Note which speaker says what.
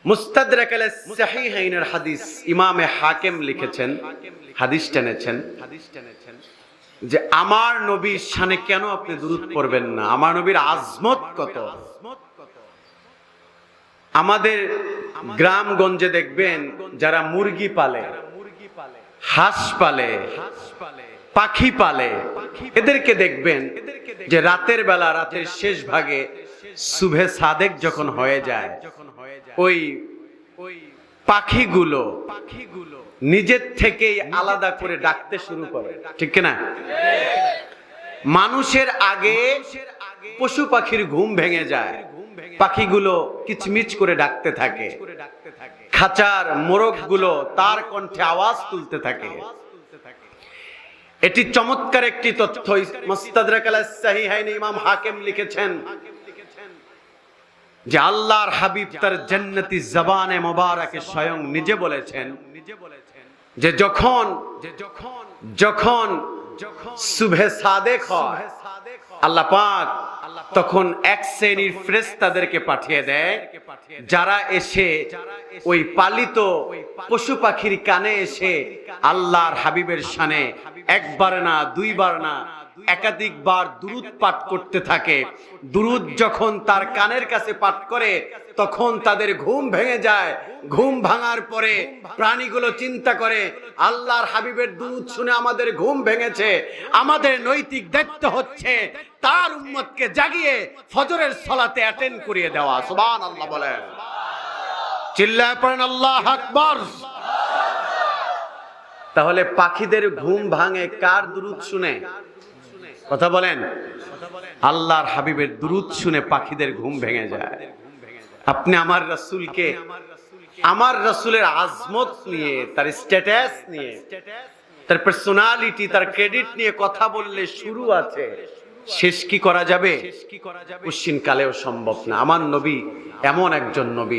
Speaker 1: মুস্তাদরাক আলা সাহিহাইনের হাদিস ইমামে হাকিম লিখেছেন, হাদিস টেনেছেন যে আমার নবীর শানে কেন আপনি দুরূদ পড়বেন না, আমার নবীর আজমত কত। আমাদের গ্রামগঞ্জে দেখবেন যারা মুরগি পালে, হাঁস পালে, পাখি পালে, এদেরকে দেখবেন যে রাতের বেলা, রাতের শেষ ভাগে সুবহে সাদেক যখন হয়ে যায়, ওই পাখিগুলো নিজের থেকেই আলাদা করে ডাকতে শুরু করে, ঠিক কিনা? মানুষের আগে পশু পাখির ঘুম ভেঙে যায়, পাখিগুলো কিচমিচ করে ডাকতে থাকে, খাঁচার মোরগগুলো তার কণ্ঠে আওয়াজ তুলতে থাকে। এটি চমৎকার একটি তথ্য মুস্তাদরাক আলা সাহিহাইন ইমাম হাকিম লিখেছেন যে আল্লাহর হাবিব তার জান্নাতি জবানে মোবারকে স্বয়ং নিজে বলেছেন যে যখন সুবহে সাদেক হয় আল্লাহ পাক তখন এক শ্রেণীর ফেরেশতাদেরকে পাঠিয়ে দেয়, যারা এসে ওই পালিত পশু পাখির কানে এসে আল্লাহর হাবিবের শানে একবার না, দুইবার না, একাধিকবার দুরূদ পাঠ করতে থাকে। দুরূদ যখন তার কানের কাছে পাঠ করে তখন তাদের ঘুম ভেঙে যায়। ঘুম ভাঙার পরে প্রাণীগুলো চিন্তা করে, আল্লাহর হাবিবের দুরূদ শুনে আমাদের ঘুম ভেঙেছে, আমাদের নৈতিক দায়িত্ব হচ্ছে তার উম্মতকে জাগিয়ে ফজরের সালাতে অ্যাটেন্ড করিয়ে দেওয়া। সুবহানাল্লাহ বলেন, চিল্লায় পড়েন আল্লাহু আকবার। তাহলে পাখিদের ঘুম ভাঙে কার দুরূদ শুনে? কথা বলেন। আল্লাহর হাবিবের দুরূদ শুনে পাখিদের ঘুম ভেঙে যায়। আপনি আমার রাসূলকে, আমার রাসূলের আজমত নিয়ে, তার স্ট্যাটাস নিয়ে, তার পার্সোনালিটি, তার ক্রেডিট নিয়ে কথা বললে শুরু আছে, শেষ কি করা যাবে? কোশ্চিন কালেও সম্ভব না। আমার নবী এমন একজন নবী।